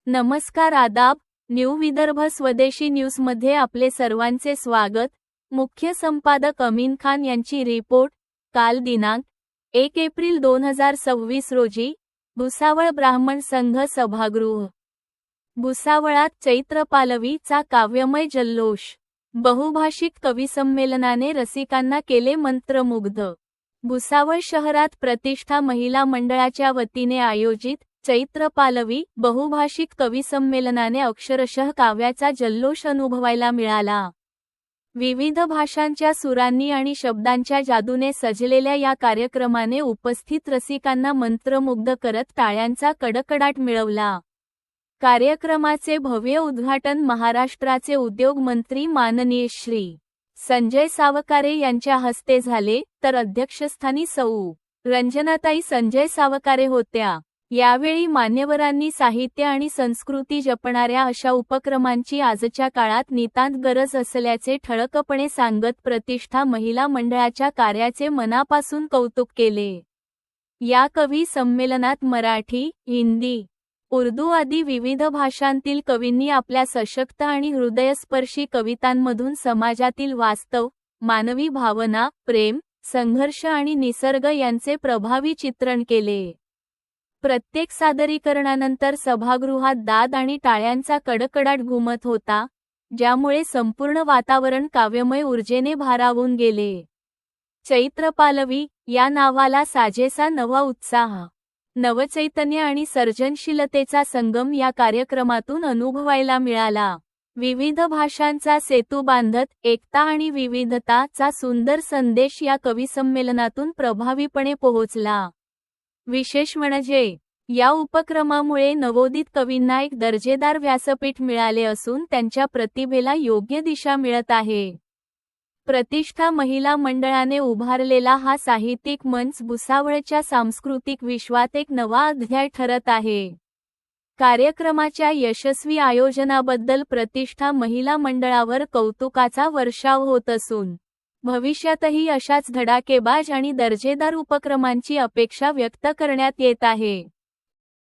नमस्कार आदाब, न्यू विदर्भ स्वदेशी न्यूजमध्ये आपले सर्वांचे स्वागत। मुख्य संपादक अमीन खान यांची रिपोर्ट। काल दिनांक 1 एप्रिल 2026 रोजी भुसावळ ब्राह्मण संघ सभागृह भुसावळात चैत्र पालवी चा काव्यमय जल्लोष। बहुभाषिक कवी संमेलनाने रसिकांना केले मंत्रमुग्ध। भुसावळ शहरात प्रतिष्ठा महिला मंडळाच्या वतीने आयोजित चैत्र पालवी बहुभाषिक कवी संमेलनाने अक्षरशः काव्याचा जल्लोष अनुभवायला मिळाला। विविध भाषांच्या सुरांनी आणि शब्दांच्या जादूने सजलेल्या या कार्यक्रमाने उपस्थित रसिकांना मंत्रमुग्ध करत टाळ्यांचा कडकडाट मिळवला। कार्यक्रमाचे भव्य उद्घाटन महाराष्ट्राचे उद्योग मंत्री माननीय श्री संजय सावकारे यांच्या हस्ते झाले, तर अध्यक्षस्थानी सौ. रंजनाताई संजय सावकारे होत्या। यावेळी मान्यवरांनी साहित्य आणि संस्कृती जपणाऱ्या अशा उपक्रमांची आजच्या काळात नितांत गरज असल्याचे ठळकपणे सांगत प्रतिष्ठा महिला मंडळाच्या कार्याचे मनापासून कौतुक केले। या कवी संमेलनात मराठी, हिंदी, उर्दू आदी विविध भाषांतील कवींनी आपल्या सशक्त आणि हृदयस्पर्शी कवितांमधून समाजातील वास्तव, मानवी भावना, प्रेम, संघर्ष आणि निसर्ग यांचे प्रभावी चित्रण केले। प्रत्येक सादरीकरणानंतर सभागृहात दाद आणि टाळ्यांचा कडकडाट घुमत होता, ज्यामुळे संपूर्ण वातावरण काव्यमय ऊर्जेने भारावून गेले। चैत्र पालवी या नावाला साजेसा नवा उत्साह, नवचैतन्य आणि सर्जनशीलतेचा संगम या कार्यक्रमातून अनुभवायला मिळाला। विविध भाषांचा सेतू बांधत एकता आणि विविधता चा सुंदर संदेश या कवी संमेलनातून प्रभावीपणे पोहोचला। विशेष म्हणजे या उपक्रमामुळे नवोदित कवींना एक दर्जेदार व्यासपीठ मिळाले असून त्यांच्या प्रतिभेला योग्य दिशा मिळत आहे। प्रतिष्ठा महिला मंडळाने उभारलेला हा साहित्यिक मंच भुसावळच्या सांस्कृतिक विश्वात एक नवा अध्याय ठरत आहे। कार्यक्रमाच्या यशस्वी आयोजनाबद्दल प्रतिष्ठा महिला मंडळावर कौतुकाचा वर्षाव होत असून भविष्यातही अशाच धडाकेबाज आणि दर्जेदार उपक्रमांची अपेक्षा व्यक्त करण्यात येत आहे।